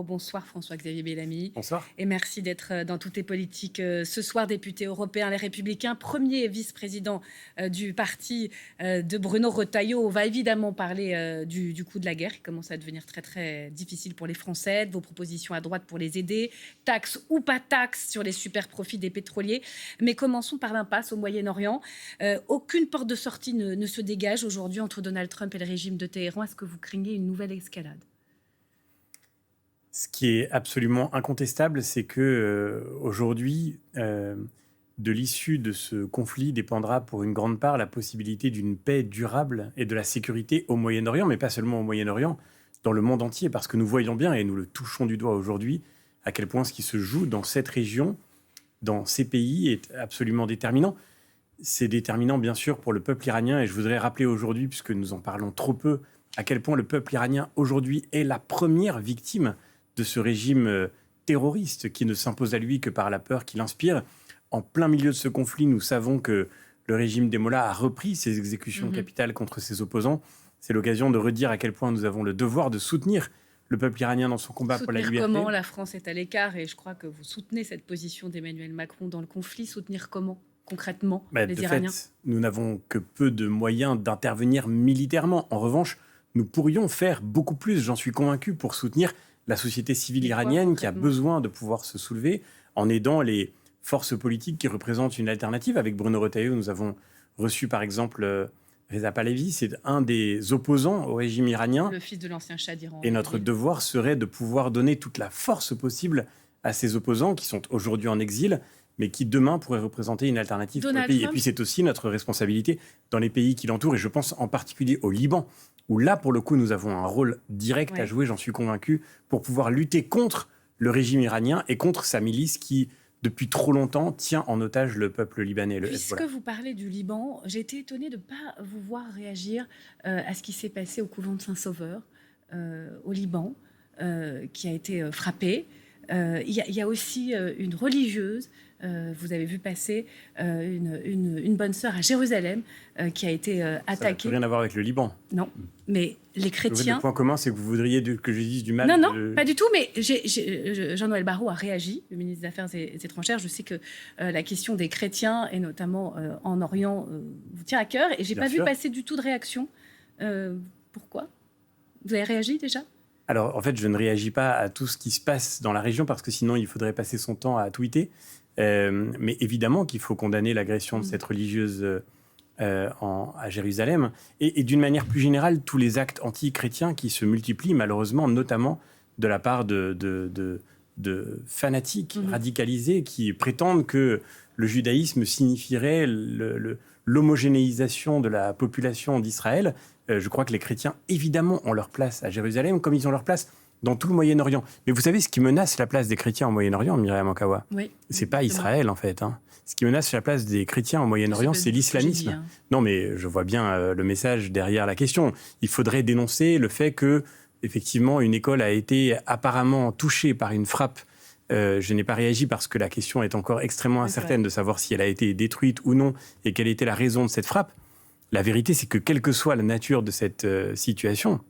Bonsoir François-Xavier Bellamy. Bonsoir. Et merci d'être dans Tout est politique ce soir, député européen Les Républicains, premier vice-président du parti de Bruno Retailleau. On va évidemment parler du coût de la guerre qui commence à devenir très très difficile pour les Français, de vos propositions à droite pour les aider, taxes ou pas taxes sur les super profits des pétroliers. Mais commençons par l'impasse au Moyen-Orient. Aucune porte de sortie ne se dégage aujourd'hui entre Donald Trump et le régime de Téhéran. Est-ce que vous craignez une nouvelle escalade ? Ce qui est absolument incontestable, c'est que aujourd'hui, de l'issue de ce conflit dépendra pour une grande part la possibilité d'une paix durable et de la sécurité au Moyen-Orient, mais pas seulement au Moyen-Orient, dans le monde entier, parce que nous voyons bien, et nous le touchons du doigt aujourd'hui, à quel point ce qui se joue dans cette région, dans ces pays, est absolument déterminant. C'est déterminant, bien sûr, pour le peuple iranien, et je voudrais rappeler aujourd'hui, puisque nous en parlons trop peu, à quel point le peuple iranien aujourd'hui est la première victime de ce régime terroriste qui ne s'impose à lui que par la peur qu'il inspire. En plein milieu de ce conflit, nous savons que le régime des Mollahs a repris ses exécutions capitales contre ses opposants. C'est l'occasion de redire à quel point nous avons le devoir de soutenir le peuple iranien dans son combat pour la liberté. Comment la France est à l'écart, et je crois que vous soutenez cette position d'Emmanuel Macron dans le conflit. Soutenir comment, concrètement, les Iraniens ? De fait, nous n'avons que peu de moyens d'intervenir militairement. En revanche, nous pourrions faire beaucoup plus, j'en suis convaincu, pour soutenir la société civile iranienne qui a besoin de pouvoir se soulever en aidant les forces politiques qui représentent une alternative. Avec Bruno Retailleau, nous avons reçu par exemple Reza Pahlavi, c'est un des opposants au régime iranien. Le fils de l'ancien Shah d'Iran. Et notre devoir serait de pouvoir donner toute la force possible à ces opposants qui sont aujourd'hui en exil, mais qui demain pourraient représenter une alternative pour le pays. Et puis c'est aussi notre responsabilité dans les pays qui l'entourent, et je pense en particulier au Liban, où là, pour le coup, nous avons un rôle direct à jouer, j'en suis convaincu, pour pouvoir lutter contre le régime iranien et contre sa milice qui, depuis trop longtemps, tient en otage le peuple libanais, le Hezbollah. Puisque vous parlez du Liban, j'ai été étonnée de ne pas vous voir réagir à ce qui s'est passé au couvent de Saint-Sauveur, au Liban, qui a été frappé. Il y a aussi une religieuse, vous avez vu passer une bonne sœur à Jérusalem qui a été attaquée. Ça n'a plus rien à voir avec le Liban. Non, mais les chrétiens... Le point commun, c'est que vous voudriez que je dise du mal. Non, pas du tout, mais Jean-Noël Barrot a réagi, le ministre des Affaires étrangères. Je sais que la question des chrétiens, et notamment en Orient, vous tient à cœur, et je n'ai pas vu passer du tout de réaction. Pourquoi ? Vous avez réagi déjà ? Alors, en fait, je ne réagis pas à tout ce qui se passe dans la région, parce que sinon, il faudrait passer son temps à tweeter. Mais évidemment qu'il faut condamner l'agression de cette religieuse à Jérusalem. Et d'une manière plus générale, tous les actes anti-chrétiens qui se multiplient, malheureusement, notamment de la part de fanatiques radicalisés qui prétendent que le judaïsme signifierait l'homogénéisation de la population d'Israël. Je crois que les chrétiens, évidemment, ont leur place à Jérusalem, comme ils ont leur place dans tout le Moyen-Orient. Mais vous savez, ce qui menace la place des chrétiens au Moyen-Orient, Myriam Mankawa, c'est pas Israël, en fait. Ce qui menace la place des chrétiens au Moyen-Orient, c'est l'islamisme. Non, mais je vois bien le message derrière la question. Il faudrait dénoncer le fait que, effectivement, une école a été apparemment touchée par une frappe. Je n'ai pas réagi parce que la question est encore extrêmement incertaine de savoir si elle a été détruite ou non et quelle était la raison de cette frappe. La vérité, c'est que quelle que soit la nature de cette situation,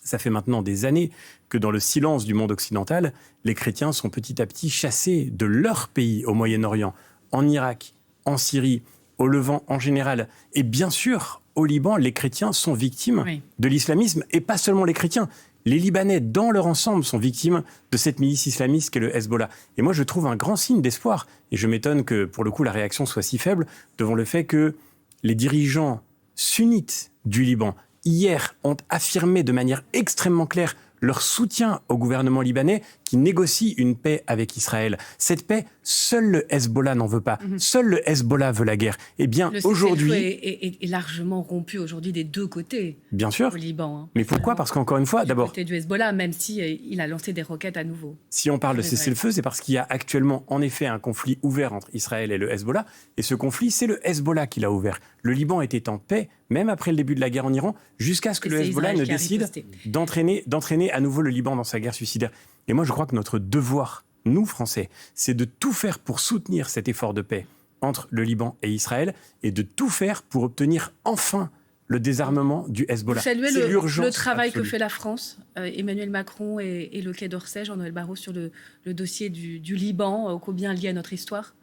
ça fait maintenant des années que dans le silence du monde occidental, les chrétiens sont petit à petit chassés de leur pays au Moyen-Orient, en Irak, en Syrie, au Levant en général. Et bien sûr, au Liban, les chrétiens sont victimes de l'islamisme, et pas seulement les chrétiens. Les Libanais, dans leur ensemble, sont victimes de cette milice islamiste qu'est le Hezbollah. Et moi, je trouve un grand signe d'espoir. Et je m'étonne que, pour le coup, la réaction soit si faible devant le fait que les dirigeants sunnites du Liban, hier, ont affirmé de manière extrêmement claire leur soutien au gouvernement libanais qui négocie une paix avec Israël. Cette paix, seul le Hezbollah n'en veut pas. Seul le Hezbollah veut la guerre. Eh bien, aujourd'hui... est largement rompu aujourd'hui des deux côtés. Bien sûr. Au Liban. Mais pourquoi ? Parce qu'encore une fois, d'abord... Du côté du Hezbollah, même si il a lancé des roquettes à nouveau. Si on parle de cessez-le-feu, c'est parce qu'il y a actuellement, en effet, un conflit ouvert entre Israël et le Hezbollah. Et ce conflit, c'est le Hezbollah qui l'a ouvert. Le Liban était en paix, même après le début de la guerre en Iran, jusqu'à ce que le Hezbollah ne décide d'entraîner à nouveau le Liban dans sa guerre suicidaire. Et moi, je crois que notre devoir, nous, Français, c'est de tout faire pour soutenir cet effort de paix entre le Liban et Israël, et de tout faire pour obtenir enfin le désarmement du Hezbollah. Vous saluez le travail que fait la France, Emmanuel Macron et le Quai d'Orsay, Jean-Noël Barrot, sur le dossier du Liban, combien lié à notre histoire.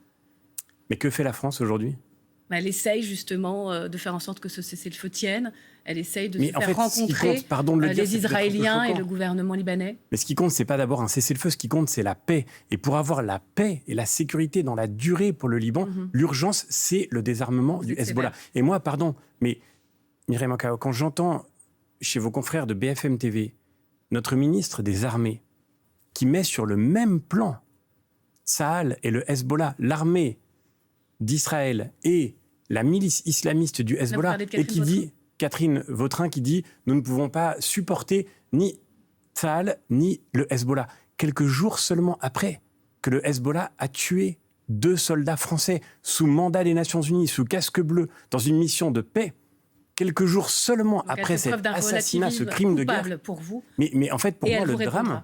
Mais que fait la France aujourd'hui ? Elle essaye justement de faire en sorte que ce cessez-le-feu tienne. Elle essaye de se faire rencontrer les Israéliens et le gouvernement libanais. Mais ce qui compte, c'est pas d'abord un cessez-le-feu, ce qui compte, c'est la paix. Et pour avoir la paix et la sécurité dans la durée pour le Liban, l'urgence, c'est le désarmement du Hezbollah. Et moi, pardon, mais Myriam Makao, quand j'entends chez vos confrères de BFM TV, notre ministre des Armées, qui met sur le même plan Tsahal et le Hezbollah, l'armée d'Israël et la milice islamiste du Hezbollah, et qui dit, Catherine Vautrin, qui dit « Nous ne pouvons pas supporter ni Tsahal ni le Hezbollah ». Quelques jours seulement après que le Hezbollah a tué 2 soldats français sous mandat des Nations Unies, sous casque bleu, dans une mission de paix, quelques jours seulement après cet assassinat, ce crime de guerre. Pour vous. Mais en fait, pour moi, le drame,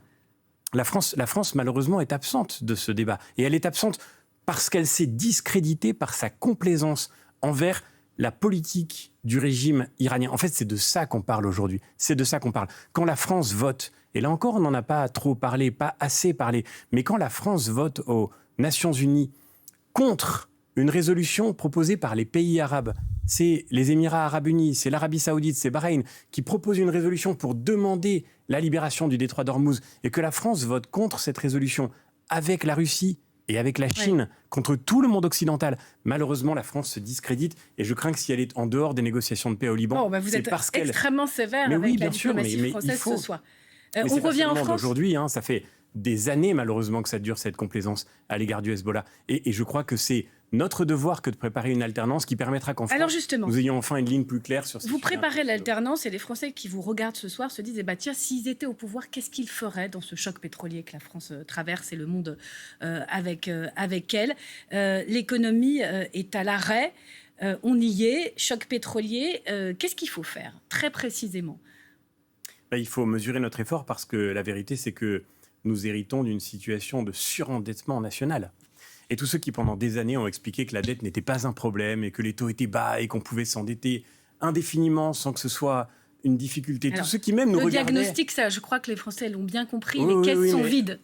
la France, malheureusement, est absente de ce débat. Et elle est absente parce qu'elle s'est discréditée par sa complaisance envers la politique du régime iranien. En fait, c'est de ça qu'on parle aujourd'hui. C'est de ça qu'on parle. Quand la France vote, et là encore, on n'en a pas trop parlé, pas assez parlé, mais quand la France vote aux Nations Unies contre une résolution proposée par les pays arabes, c'est les Émirats arabes unis, c'est l'Arabie saoudite, c'est Bahreïn, qui proposent une résolution pour demander la libération du détroit d'Ormuz, et que la France vote contre cette résolution avec la Russie et avec la Chine, contre tout le monde occidental. Malheureusement, la France se discrédite, et je crains que si elle est en dehors des négociations de paix au Liban, vous êtes extrêmement sévère avec la diplomatie française ce soir. On revient en France. Aujourd'hui, ça fait des années, malheureusement, que ça dure, cette complaisance à l'égard du Hezbollah. Et je crois que c'est notre devoir que de préparer une alternance qui permettra qu'en France, nous ayons enfin une ligne plus claire sur ce sujet. Vous préparez l'alternance, et les Français qui vous regardent ce soir se disent tiens, s'ils étaient au pouvoir, qu'est-ce qu'ils feraient dans ce choc pétrolier que la France traverse et le monde avec elle. L'économie est à l'arrêt, on y est, choc pétrolier. Qu'est-ce qu'il faut faire, très précisément ? Il faut mesurer notre effort, parce que la vérité, c'est que nous héritons d'une situation de surendettement national. Et tous ceux qui, pendant des années, ont expliqué que la dette n'était pas un problème et que les taux étaient bas et qu'on pouvait s'endetter indéfiniment sans que ce soit une difficulté. Alors, tous ceux qui même nous regardaient... Le diagnostic, ça, je crois que les Français l'ont bien compris. Les caisses sont vides.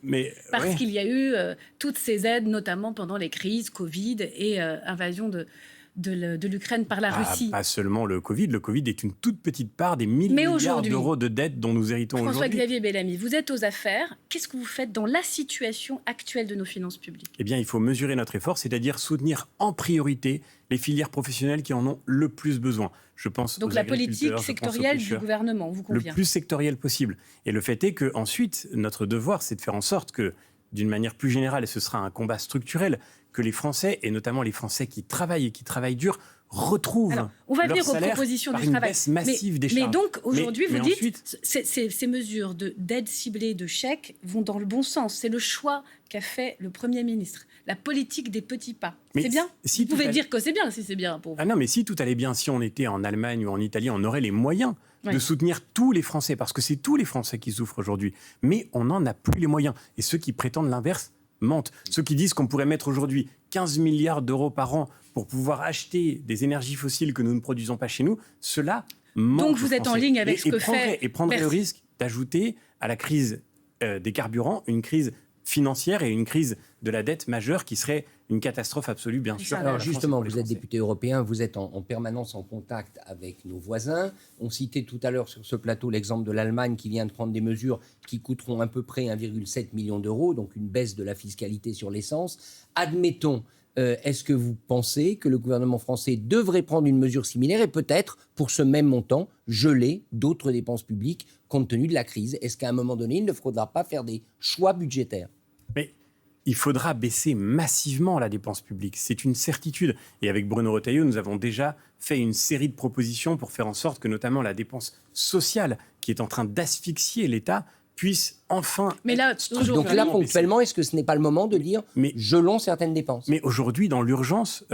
Parce qu'il y a eu toutes ces aides, notamment pendant les crises, Covid et invasion de l'Ukraine par la Russie. Pas seulement le Covid. Le Covid est une toute petite part des milliards d'euros de dettes dont nous héritons aujourd'hui. François-Xavier Bellamy, vous êtes aux affaires. Qu'est-ce que vous faites dans la situation actuelle de nos finances publiques ? Il faut mesurer notre effort, c'est-à-dire soutenir en priorité les filières professionnelles qui en ont le plus besoin. Je pense donc la politique sectorielle du gouvernement, vous convient ? Le plus sectorielle possible. Et le fait est qu'ensuite, notre devoir, c'est de faire en sorte que, d'une manière plus générale, et ce sera un combat structurel, que les Français, et notamment les Français qui travaillent et qui travaillent dur, retrouvent leur salaire. On va venir aux propositions du travail. Baisse massive des charges. Mais donc, aujourd'hui, vous dites, ces mesures d'aide ciblée, de chèques, vont dans le bon sens. C'est le choix qu'a fait le Premier ministre. La politique des petits pas. C'est bien ? Vous pouvez dire que c'est bien, si c'est bien pour vous. Ah non, mais si tout allait bien, si on était en Allemagne ou en Italie, on aurait les moyens de soutenir tous les Français, parce que c'est tous les Français qui souffrent aujourd'hui. Mais on n'en a plus les moyens. Et ceux qui prétendent l'inverse mentent. Ceux qui disent qu'on pourrait mettre aujourd'hui 15 milliards d'euros par an pour pouvoir acheter des énergies fossiles que nous ne produisons pas chez nous, cela mentent. Donc vous êtes en ligne avec ce que fait... Et prendrait le risque d'ajouter à la crise des carburants une crise financière et une crise de la dette majeure qui serait une catastrophe absolue, bien sûr. Alors justement, vous êtes député européen, vous êtes en permanence en contact avec nos voisins. On citait tout à l'heure sur ce plateau l'exemple de l'Allemagne qui vient de prendre des mesures qui coûteront à peu près 1,7 million d'euros, donc une baisse de la fiscalité sur l'essence. Admettons, est-ce que vous pensez que le gouvernement français devrait prendre une mesure similaire et peut-être, pour ce même montant, geler d'autres dépenses publiques compte tenu de la crise ? Est-ce qu'à un moment donné, il ne faudra pas faire des choix budgétaires ? Mais il faudra baisser massivement la dépense publique. C'est une certitude. Et avec Bruno Retailleau, nous avons déjà fait une série de propositions pour faire en sorte que notamment la dépense sociale, qui est en train d'asphyxier l'État, puisse enfin... Mais là, donc là, ponctuellement, est-ce que ce n'est pas le moment de dire gelons certaines dépenses ? Mais aujourd'hui, dans l'urgence,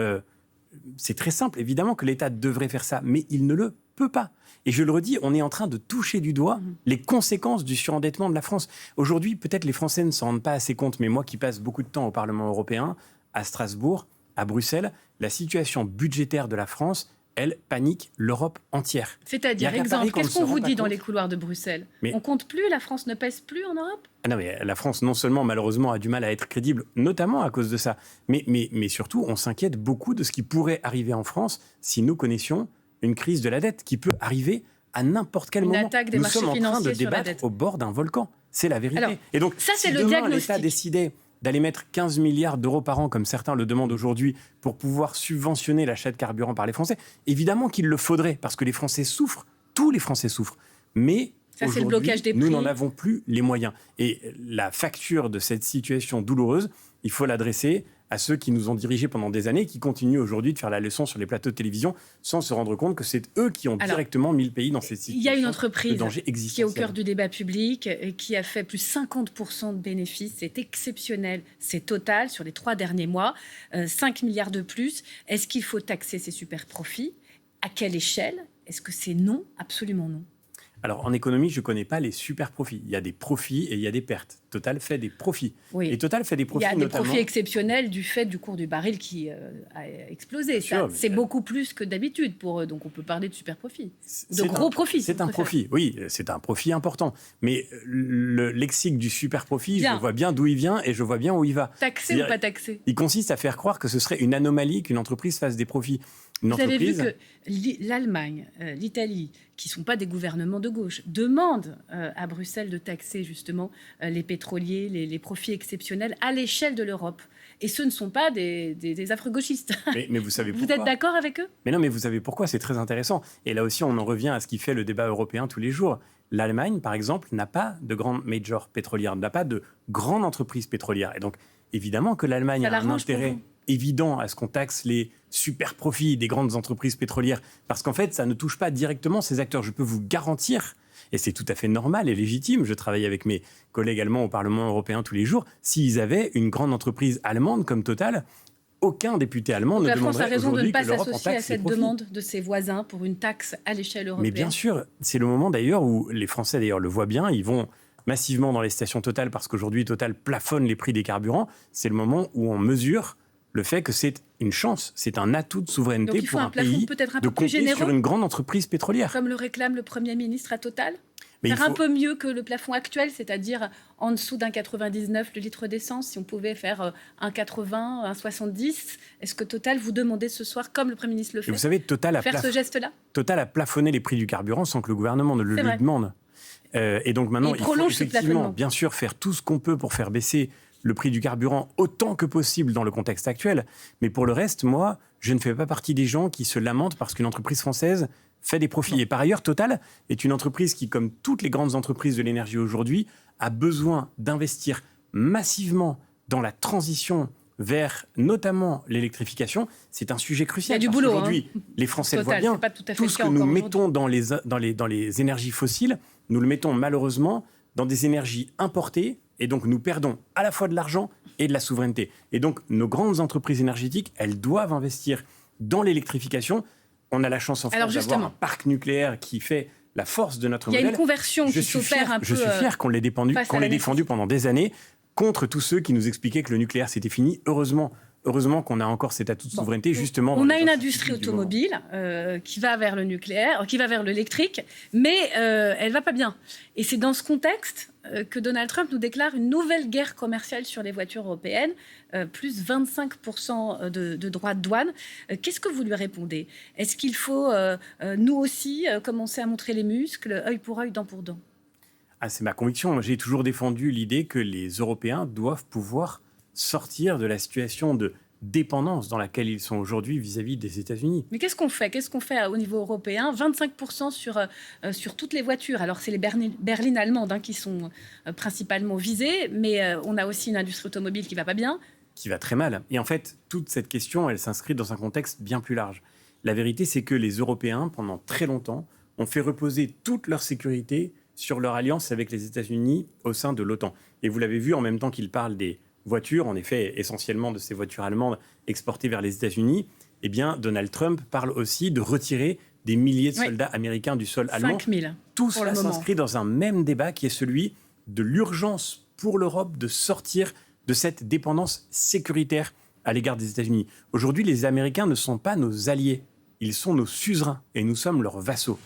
c'est très simple. Évidemment que l'État devrait faire ça, mais il ne le peut pas. Et je le redis, on est en train de toucher du doigt les conséquences du surendettement de la France. Aujourd'hui, peut-être les Français ne s'en rendent pas assez compte, mais moi qui passe beaucoup de temps au Parlement européen, à Strasbourg, à Bruxelles, la situation budgétaire de la France elle panique l'Europe entière. C'est-à-dire, exemple, qu'est-ce qu'on vous dit dans les couloirs de Bruxelles ? On compte plus, la France ne pèse plus en Europe ? Non, mais la France, non seulement, malheureusement, a du mal à être crédible, notamment à cause de ça, mais surtout, on s'inquiète beaucoup de ce qui pourrait arriver en France si nous connaissions une crise de la dette qui peut arriver à n'importe quel moment. Nous sommes en train de débattre au bord d'un volcan. C'est la vérité. Alors, et donc, ça, c'est si le demain, diagnostic. l'État décidait d'aller mettre 15 milliards d'euros par an, comme certains le demandent aujourd'hui, pour pouvoir subventionner l'achat de carburant par les Français, évidemment qu'il le faudrait, parce que les Français souffrent, tous les Français souffrent. Mais ça, c'est le blocage des prix. Nous n'en avons plus les moyens. Et la facture de cette situation douloureuse, il faut l'adresser à ceux qui nous ont dirigés pendant des années, qui continuent aujourd'hui de faire la leçon sur les plateaux de télévision sans se rendre compte que c'est eux qui ont directement mis le pays dans cette situation. Il y a une entreprise de danger existentiel qui est au cœur du débat public et qui a fait plus 50% de bénéfices. C'est exceptionnel. C'est Total sur les 3 derniers mois. 5 milliards de plus. Est-ce qu'il faut taxer ces super profits ? À quelle échelle ? Est-ce que c'est non ? Absolument non. Alors, en économie, je ne connais pas les super profits. Il y a des profits et il y a des pertes. Total fait des profits. Oui. Et Total fait des profits notamment... Il y a notamment... des profits exceptionnels du fait du cours du baril qui a explosé. C'est beaucoup plus que d'habitude pour eux. Donc, on peut parler de super profits. De gros profits. C'est un profit, oui. C'est un profit important. Mais le lexique du super profit, je vois bien d'où il vient et je vois bien où il va. Taxé ou pas taxé ? Il consiste à faire croire que ce serait une anomalie qu'une entreprise fasse des profits. Vous avez vu que l'Allemagne, l'Italie, qui ne sont pas des gouvernements de gauche, demandent à Bruxelles de taxer justement les pétroliers, les profits exceptionnels à l'échelle de l'Europe. Et ce ne sont pas des affreux gauchistes. Mais vous savez pourquoi ? Vous êtes d'accord avec eux ? Mais non, mais vous savez pourquoi ? C'est très intéressant. Et là aussi, on en revient à ce qui fait le débat européen tous les jours. L'Allemagne, par exemple, n'a pas de grande major pétrolière, n'a pas de grande entreprise pétrolière. Et donc, évidemment que l'Allemagne a un intérêt évident à ce qu'on taxe les super profits des grandes entreprises pétrolières, parce qu'en fait, ça ne touche pas directement ces acteurs. Je peux vous garantir, et c'est tout à fait normal et légitime, je travaille avec mes collègues allemands au Parlement européen tous les jours, s'ils avaient une grande entreprise allemande comme Total, aucun député allemand ne demanderait aujourd'hui que l'Europe en taxe les profits. La France a raison de ne pas s'associer à cette demande de ses voisins pour une taxe à l'échelle européenne. Mais bien sûr, c'est le moment d'ailleurs où les Français d'ailleurs le voient bien, ils vont massivement dans les stations Total parce qu'aujourd'hui Total plafonne les prix des carburants. C'est le moment où on mesure le fait que c'est une chance, c'est un atout de souveraineté pour un pays de compter sur une grande entreprise pétrolière. Comme le réclame le Premier ministre à Total ? Faire un peu mieux que le plafond actuel, c'est-à-dire en dessous d'un 99 le litre d'essence, si on pouvait faire un 80, un 70. Est-ce que Total vous demandez ce soir, comme le Premier ministre le fait, vous savez, faire ce geste-là ? Total a plafonné les prix du carburant sans que le gouvernement ne le lui demande. Et donc maintenant, il faut effectivement, bien sûr, faire tout ce qu'on peut pour faire baisser le prix du carburant autant que possible dans le contexte actuel. Mais pour le reste, moi, je ne fais pas partie des gens qui se lamentent parce qu'une entreprise française fait des profits. Non. Et par ailleurs, Total est une entreprise qui, comme toutes les grandes entreprises de l'énergie aujourd'hui, a besoin d'investir massivement dans la transition vers notamment l'électrification. C'est un sujet crucial. Il y a du boulot. Aujourd'hui, les Français Total, le voient bien. Tout ce que nous mettons dans les énergies fossiles, nous le mettons malheureusement dans des énergies importées. Et donc, nous perdons à la fois de l'argent et de la souveraineté. Et donc, nos grandes entreprises énergétiques, elles doivent investir dans l'électrification. On a la chance en France d'avoir un parc nucléaire qui fait la force de notre modèle. Il y a une conversion qui s'opère un peu. Je suis fier qu'on l'ait défendu pendant des années contre tous ceux qui nous expliquaient que le nucléaire, c'était fini. Heureusement qu'on a encore cet atout de souveraineté, justement. On a une industrie automobile qui va vers le nucléaire, qui va vers l'électrique, mais elle va pas bien. Et c'est dans ce contexte que Donald Trump nous déclare une nouvelle guerre commerciale sur les voitures européennes, plus 25% de droits de douane. Qu'est-ce que vous lui répondez ? Est-ce qu'il faut, nous aussi, commencer à montrer les muscles, œil pour œil, dent pour dent ? C'est ma conviction. J'ai toujours défendu l'idée que les Européens doivent pouvoir sortir de la situation de dépendance dans laquelle ils sont aujourd'hui vis-à-vis des États-Unis. Mais qu'est-ce qu'on fait ? Qu'est-ce qu'on fait au niveau européen ? 25% sur toutes les voitures. Alors, c'est les berlines allemandes qui sont principalement visées, mais on a aussi une industrie automobile qui ne va pas bien. Qui va très mal. Et en fait, toute cette question, elle s'inscrit dans un contexte bien plus large. La vérité, c'est que les Européens, pendant très longtemps, ont fait reposer toute leur sécurité sur leur alliance avec les États-Unis au sein de l'OTAN. Et vous l'avez vu, en même temps qu'ils parlent des voitures, en effet, essentiellement de ces voitures allemandes exportées vers les États-Unis, eh bien, Donald Trump parle aussi de retirer des milliers de soldats américains du sol allemand. 5 000. Tout cela s'inscrit dans un même débat qui est celui de l'urgence pour l'Europe de sortir de cette dépendance sécuritaire à l'égard des États-Unis. Aujourd'hui, les Américains ne sont pas nos alliés. ils sont nos suzerains et nous sommes leurs vassaux.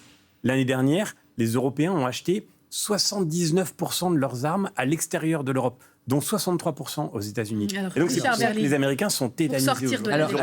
L'année dernière, les Européens ont acheté 79% de leurs armes à l'extérieur de l'Europe, dont 63% aux États-Unis. Et donc, c'est pour ça que les Américains sont tétanisés aujourd'hui.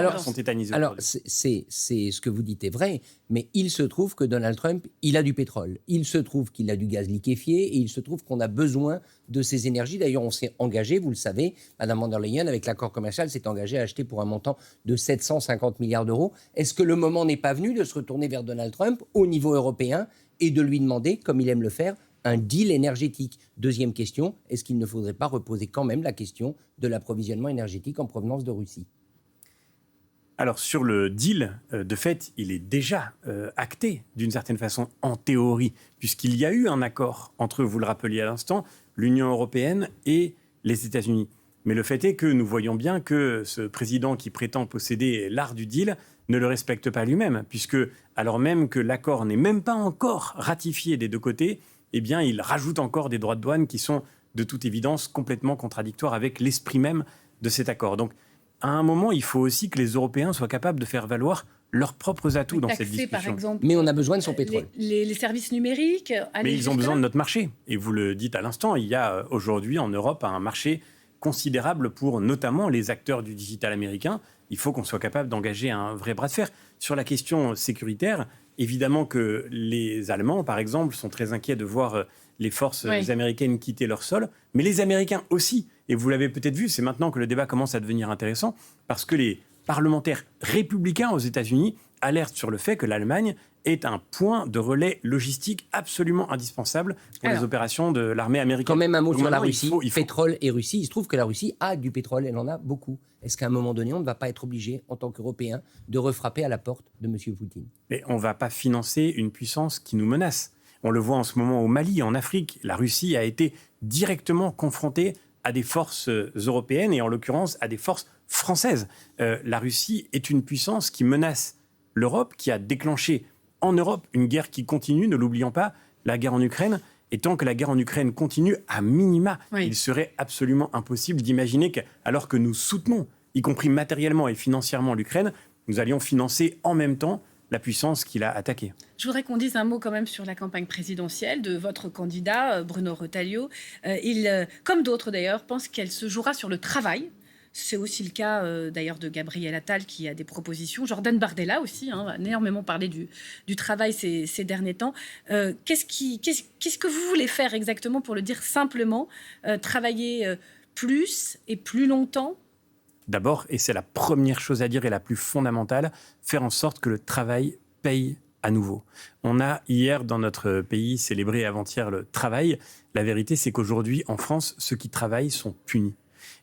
Alors, c'est ce que vous dites est vrai, mais il se trouve que Donald Trump, il a du pétrole. Il se trouve qu'il a du gaz liquéfié et il se trouve qu'on a besoin de ces énergies. D'ailleurs, on s'est engagé, vous le savez, Mme von der Leyen, avec l'accord commercial, s'est engagée à acheter pour un montant de 750 milliards d'euros. Est-ce que le moment n'est pas venu de se retourner vers Donald Trump au niveau européen et de lui demander, comme il aime le faire, un deal énergétique? Deuxième question, est-ce qu'il ne faudrait pas reposer quand même la question de l'approvisionnement énergétique en provenance de Russie? Alors, sur le deal, de fait, il est déjà acté, d'une certaine façon, en théorie, puisqu'il y a eu un accord entre, vous le rappeliez à l'instant, l'Union européenne et les États-Unis. Mais le fait est que nous voyons bien que ce président qui prétend posséder l'art du deal ne le respecte pas lui-même, puisque, alors même que l'accord n'est même pas encore ratifié des deux côtés, eh bien, il rajoute encore des droits de douane qui sont, de toute évidence, complètement contradictoires avec l'esprit même de cet accord. Donc, à un moment, il faut aussi que les Européens soient capables de faire valoir leurs propres atouts dans cette discussion. Par exemple, mais on a besoin de son pétrole. Les services numériques. Mais ils ont besoin de notre marché. Et vous le dites à l'instant, il y a aujourd'hui en Europe un marché considérable pour notamment les acteurs du digital américain. Il faut qu'on soit capable d'engager un vrai bras de fer. Sur la question sécuritaire, évidemment que les Allemands, par exemple, sont très inquiets de voir les forces américaines quitter leur sol, mais les Américains aussi. Et vous l'avez peut-être vu, c'est maintenant que le débat commence à devenir intéressant, parce que les parlementaires républicains aux États-Unis alertent sur le fait que l'Allemagne est un point de relais logistique absolument indispensable pour les opérations de l'armée américaine. Quand même un mot sur la Russie, pétrole et Russie. Il se trouve que la Russie a du pétrole, elle en a beaucoup. Est-ce qu'à un moment donné, on ne va pas être obligé, en tant qu'Européens, de refrapper à la porte de M. Poutine? Mais on ne va pas financer une puissance qui nous menace. On le voit en ce moment au Mali, en Afrique. La Russie a été directement confrontée à des forces européennes et en l'occurrence à des forces françaises. La Russie est une puissance qui menace l'Europe, qui a déclenché en Europe une guerre qui continue, ne l'oublions pas, la guerre en Ukraine. Et tant que la guerre en Ukraine continue, à minima, il serait absolument impossible d'imaginer qu'alors que nous soutenons, y compris matériellement et financièrement l'Ukraine, nous allions financer en même temps la puissance qu'il a attaquée. Je voudrais qu'on dise un mot quand même sur la campagne présidentielle de votre candidat, Bruno Retailleau. Il, comme d'autres d'ailleurs, pense qu'elle se jouera sur le travail. C'est aussi le cas d'ailleurs de Gabriel Attal qui a des propositions. Jordan Bardella aussi a énormément parlé du travail ces derniers temps. Qu'est-ce que vous voulez faire exactement, pour le dire simplement, travailler plus et plus longtemps? D'abord, et c'est la première chose à dire et la plus fondamentale, faire en sorte que le travail paye à nouveau. On a hier dans notre pays célébré avant-hier le travail. La vérité, c'est qu'aujourd'hui, en France, ceux qui travaillent sont punis.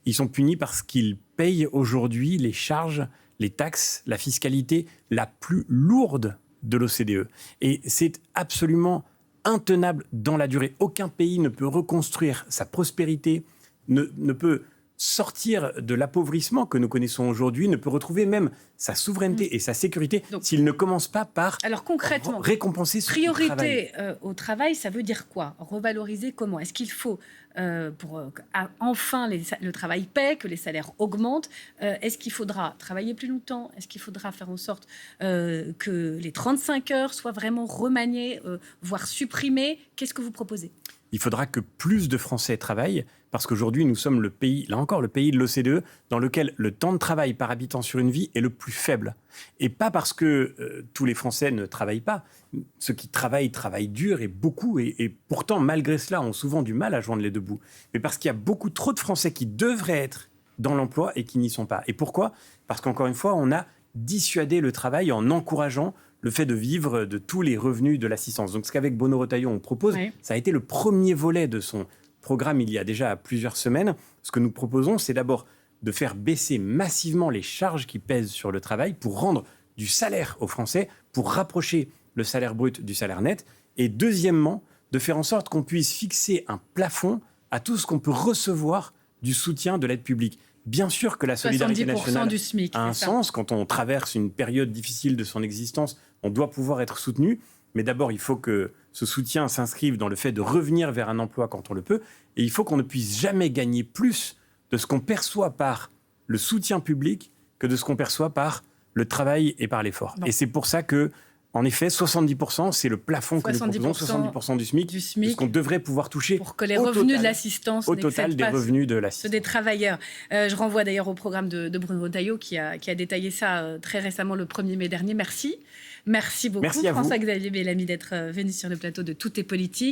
Ils sont punis parce qu'ils payent aujourd'hui les charges, les taxes, la fiscalité la plus lourde de l'OCDE. Et c'est absolument intenable dans la durée. Aucun pays ne peut reconstruire sa prospérité, ne peut sortir de l'appauvrissement que nous connaissons aujourd'hui, ne peut retrouver même sa souveraineté et sa sécurité s'il ne commence pas par concrètement, récompenser ceux qui travaillent. Priorité au travail, ça veut dire quoi? Revaloriser comment? Est-ce qu'il faut, enfin le travail paie, que les salaires augmentent? Est-ce qu'il faudra travailler plus longtemps? Est-ce qu'il faudra faire en sorte que les 35 heures soient vraiment remaniées, voire supprimées? Qu'est-ce que vous proposez? Il faudra que plus de Français travaillent, parce qu'aujourd'hui, nous sommes le pays, là encore, le pays de l'OCDE, dans lequel le temps de travail par habitant sur une vie est le plus faible. Et pas parce que tous les Français ne travaillent pas. Ceux qui travaillent dur et beaucoup, et pourtant, malgré cela, ont souvent du mal à joindre les deux bouts. Mais parce qu'il y a beaucoup trop de Français qui devraient être dans l'emploi et qui n'y sont pas. Et pourquoi? Parce qu'encore une fois, on a dissuadé le travail en encourageant le fait de vivre de tous les revenus de l'assistance. Donc ce qu'avec Bruno Retailleau on propose, ça a été le premier volet de son programme il y a déjà plusieurs semaines. Ce que nous proposons, c'est d'abord de faire baisser massivement les charges qui pèsent sur le travail pour rendre du salaire aux Français, pour rapprocher le salaire brut du salaire net. Et deuxièmement, de faire en sorte qu'on puisse fixer un plafond à tout ce qu'on peut recevoir du soutien de l'aide publique. Bien sûr que la solidarité nationale du SMIC, a un sens. Quand on traverse une période difficile de son existence, on doit pouvoir être soutenu. Mais d'abord, il faut que ce soutien s'inscrive dans le fait de revenir vers un emploi quand on le peut. Et il faut qu'on ne puisse jamais gagner plus de ce qu'on perçoit par le soutien public que de ce qu'on perçoit par le travail et par l'effort. Et c'est pour ça que, en effet, 70%, c'est le plafond que nous proposons, 70% du SMIC, ce qu'on devrait pouvoir toucher pour que les revenus de l'assistance au total des revenus de l'assistance. Des travailleurs. Je renvoie d'ailleurs au programme de Bruno Retailleau qui a détaillé ça très récemment le 1er mai dernier. Merci beaucoup François-Xavier Bellamy d'être venu sur le plateau de Tout est politique.